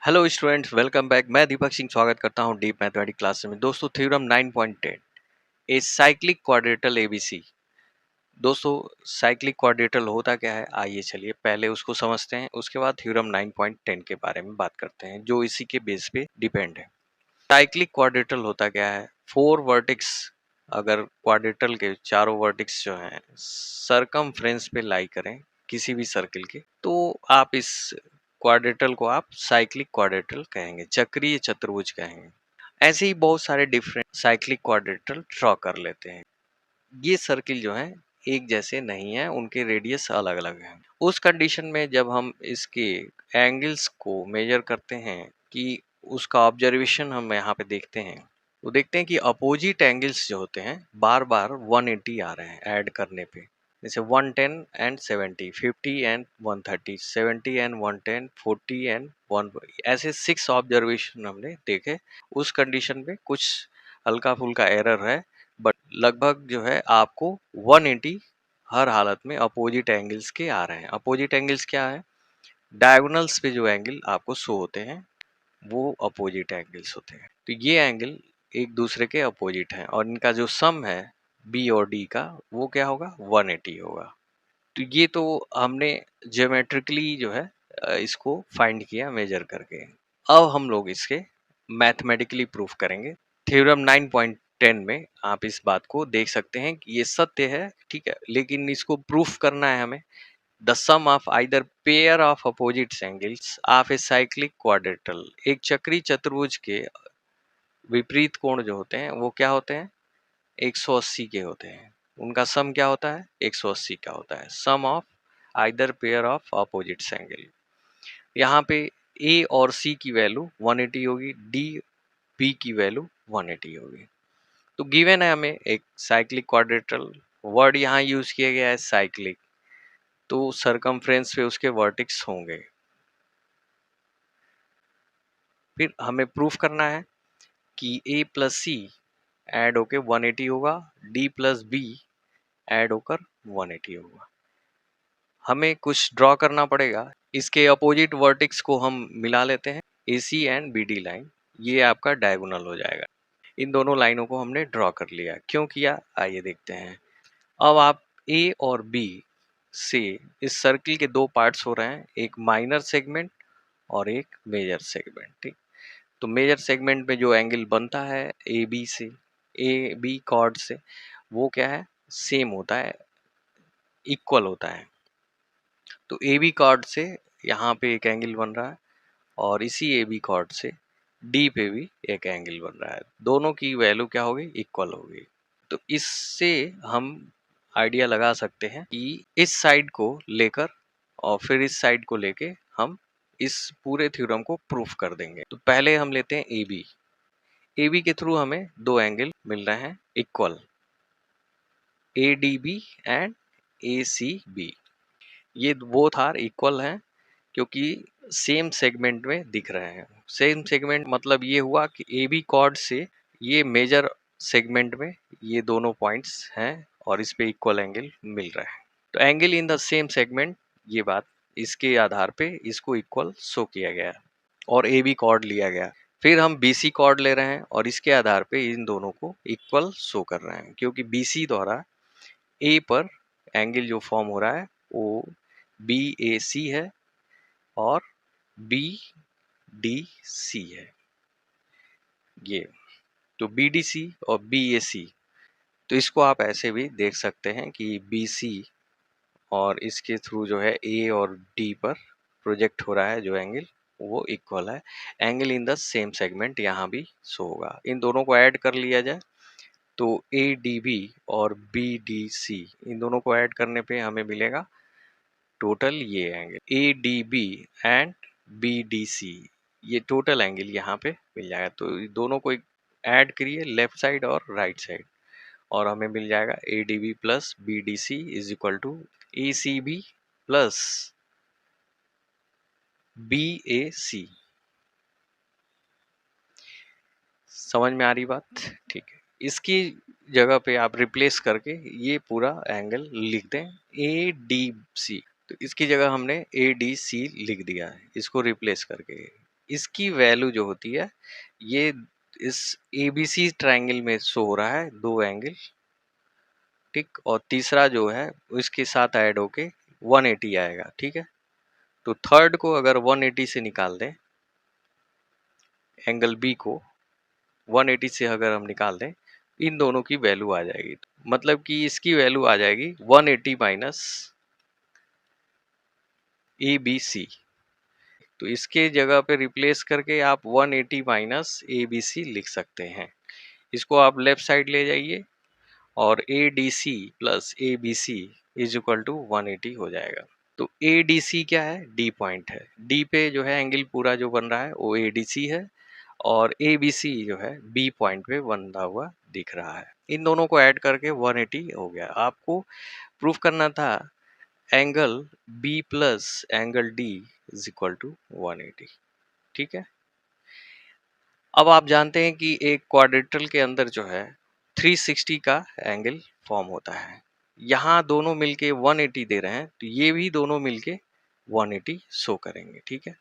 Hello students, welcome back. मैं दीपक सिंह स्वागत करता हूं डीप मैथमेटिक्स क्लास में। दोस्तों, थ्योरम 9.10 ए साइक्लिक क्वाड्रेटल एबीसी। दोस्तों, साइक्लिक क्वाड्रेटल होता क्या है, आइए चलिए पहले उसको समझते हैं, उसके बाद थ्योरम 9.10 के बारे में बात करते हैं जो इसी के बेस पे डिपेंड है। साइक्लिक क्वाड्रेटल होता क्या है, फोर वर्टेक्स अगर क्वाड्रेटल के चारों वर्टेक्स जो हैं सरकमफ्रेंस पे लाई करें किसी भी सर्किल के, तो आप इस क्वाड्रेटल को आप साइक्लिक क्वाड्रेटल कहेंगे, चक्रीय चतुर्भुज कहेंगे। ऐसे ही बहुत सारे डिफरेंट साइक्लिक क्वाड्रेटल ड्रॉ कर लेते हैं। ये सर्किल जो है एक जैसे नहीं है, उनके रेडियस अलग अलग हैं। उस कंडीशन में जब हम इसके एंगल्स को मेजर करते हैं कि उसका ऑब्जर्वेशन हम यहाँ पे देखते हैं, तो देखते हैं कि अपोजिट एंगल्स जो होते हैं बार बार 180 आ रहे हैं ऐड करने पे। जैसे 110 एंड 70, 50 एंड 130, 70 एंड 110, 40 एंड 1, ऐसे 6 ऑब्जर्वेशन हमने देखे। उस कंडीशन में कुछ हल्का फुल्का एरर है, बट लगभग जो है आपको 180 हर हालत में अपोजिट एंगल्स के आ रहे हैं। अपोजिट एंगल्स क्या है, डायगोनल्स पे जो एंगल आपको शो होते हैं वो अपोजिट एंगल्स होते हैं। तो ये एंगल एक दूसरे के अपोजिट हैं और इनका जो सम है बी और डी का वो क्या होगा, 180 होगा। तो ये तो हमने ज्योमेट्रिकली जो है इसको फाइंड किया मेजर करके। अब हम लोग इसके मैथमेटिकली प्रूफ करेंगे। थ्योरम 9.10 में आप इस बात को देख सकते हैं कि ये सत्य है, ठीक है, लेकिन इसको प्रूफ करना है हमें। The sum of either pair of opposite angles of a cyclic quadrilateral, एक चक्री चतुर्भुज के विपरीत कोण जो होते हैं वो क्या होते हैं, 180 के होते हैं। उनका सम क्या होता है, 180 का होता है। Sum of either pair of opposite angle. यहाँ पे ए और सी की वैल्यू 180 होगी, डी बी की वैल्यू 180 होगी। तो गिवन है हमें एक साइक्लिक क्वाड्रेटल, वर्ड यहाँ यूज किया गया है साइक्लिक, तो सरकमफ्रेंस पे उसके वर्टेक्स होंगे। फिर हमें प्रूफ करना है कि a प्लस सी ऐड होकर 180 होगा, d प्लस बी ऐड होकर 180 होगा। हमें कुछ ड्रॉ करना पड़ेगा। इसके अपोजिट वर्टेक्स को हम मिला लेते हैं, AC एंड BD लाइन, ये आपका डायगोनल हो जाएगा। इन दोनों लाइनों को हमने ड्रॉ कर लिया। क्यों किया, आइए देखते हैं। अब आप A और B से इस सर्किल के दो पार्ट्स हो रहे हैं, एक माइनर सेगमेंट और एक मेजर सेगमेंट, ठीक। तो मेजर सेगमेंट में जो एंगल बनता है AB से, AB कॉर्ड से, वो क्या है, सेम होता है, इक्वल होता है। तो AB कॉर्ड से यहाँ पे एक एंगल बन रहा है और इसी AB कॉर्ड से D पे भी एक एंगल बन रहा है। दोनों की वैल्यू क्या होगी, इक्वल होगी। तो इससे हम आइडिया लगा सकते हैं कि इस साइड को लेकर और फिर इस साइड को लेके हम इस पूरे थ्योरम को प्रूफ कर देंगे। तो पहले हम लेते हैं AB। AB के थ्रू हमें दो एंगल मिल रहे हैं इक्वल, ADB एंड ACB। ये बोथ आर इक्वल हैं क्योंकि सेम सेगमेंट में दिख रहे हैं। सेम सेगमेंट मतलब ये हुआ कि AB कॉर्ड से ये मेजर सेगमेंट में ये दोनों पॉइंट्स हैं और इस पे इक्वल एंगल मिल रहा है। तो angle in the same segment, ये बात इसके आधार पे इसको इक्वल शो किया गया और AB कॉर्ड लिया गया। फिर हम BC कॉर्ड ले रहे हैं और इसके आधार पे इन दोनों को इक्वल शो कर रहे हैं, क्योंकि BC द्वारा A पर एंगल जो फॉर्म हो रहा है वो BAC है और BDC है। ये तो BDC और BAC, तो इसको आप ऐसे भी देख सकते हैं कि BC और इसके थ्रू जो है A और D पर प्रोजेक्ट हो रहा है जो एंगल, वो इक्वल है। Angle in the same segment यहाँ भी शो होगा। इन दोनों को ऐड कर लिया जाए तो ADB और BDC, इन दोनों को ऐड करने पे हमें मिलेगा टोटल ये एंगल ADB एंड BDC, ये टोटल एंगल यहाँ पे मिल जाएगा। तो दोनों को ऐड करिए लेफ्ट साइड और राइट साइड और हमें मिल जाएगा ADB plus BDC is equal to ACB plus BAC। समझ में आ रही बात, ठीक है। इसकी जगह पे आप रिप्लेस करके ये पूरा एंगल लिख दें ADC। तो इसकी जगह हमने ADC लिख दिया है इसको रिप्लेस करके। इसकी वैल्यू जो होती है ये इस एबीसी ट्रायंगल में शो हो रहा है 2 एंगल, ठीक, और तीसरा जो है उसके साथ ऐड होके 180 आएगा, ठीक है। तो थर्ड को अगर 180 से निकाल दें, एंगल बी को 180 से अगर हम निकाल दें, इन दोनों की वैल्यू आ जाएगी। मतलब कि इसकी वैल्यू आ जाएगी 180 माइनस ए बी सी। तो इसके जगह पे रिप्लेस करके आप 180 माइनस ए बी सी लिख सकते हैं। इसको आप लेफ्ट साइड ले जाइए और A D C plus A B C is equal to 180 हो जाएगा। तो ए डी सी क्या है? डी पॉइंट है। डी पे जो है एंगल पूरा जो बन रहा है वो ए डी सी है, और ए बी सी जो है बी पॉइंट पे बना हुआ दिख रहा है। इन दोनों को ऐड करके 180 हो गया। आपको प्रूफ करना था angle B plus angle D is equal to 180, ठीक है। अब आप जानते हैं कि एक क्वाड्रेटल के अंदर जो है 360 का एंगल फॉर्म होता है। यहाँ दोनों मिलके 180 दे रहे हैं, तो ये भी दोनों मिलके 180 शो करेंगे, ठीक है।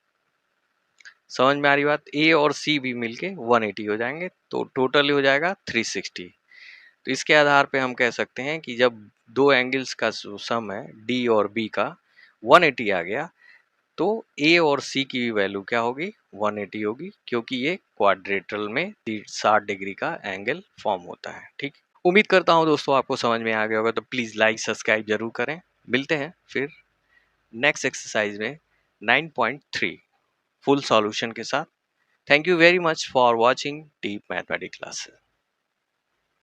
समझ में आ रही बात? ए और सी भी मिलके 180 हो जाएंगे, तो टोटल हो जाएगा 360। तो इसके आधार पे हम कह सकते हैं कि जब दो एंगल्स का सम है डी और बी का 180 आ गया, तो ए और सी की वैल्यू क्या होगी? 180 होगी, क्योंकि ये क्वाड्रेटल में 60 डिग्री का एंगल फॉर्म होता है, ठीक। उम्मीद करता हूँ दोस्तों आपको समझ में आ गया होगा। तो प्लीज लाइक सब्सक्राइब जरूर करें। मिलते हैं फिर नेक्स्ट एक्सरसाइज में 9.3 फुल सॉल्यूशन के साथ। Thank you very much for watching deep mathematics classes.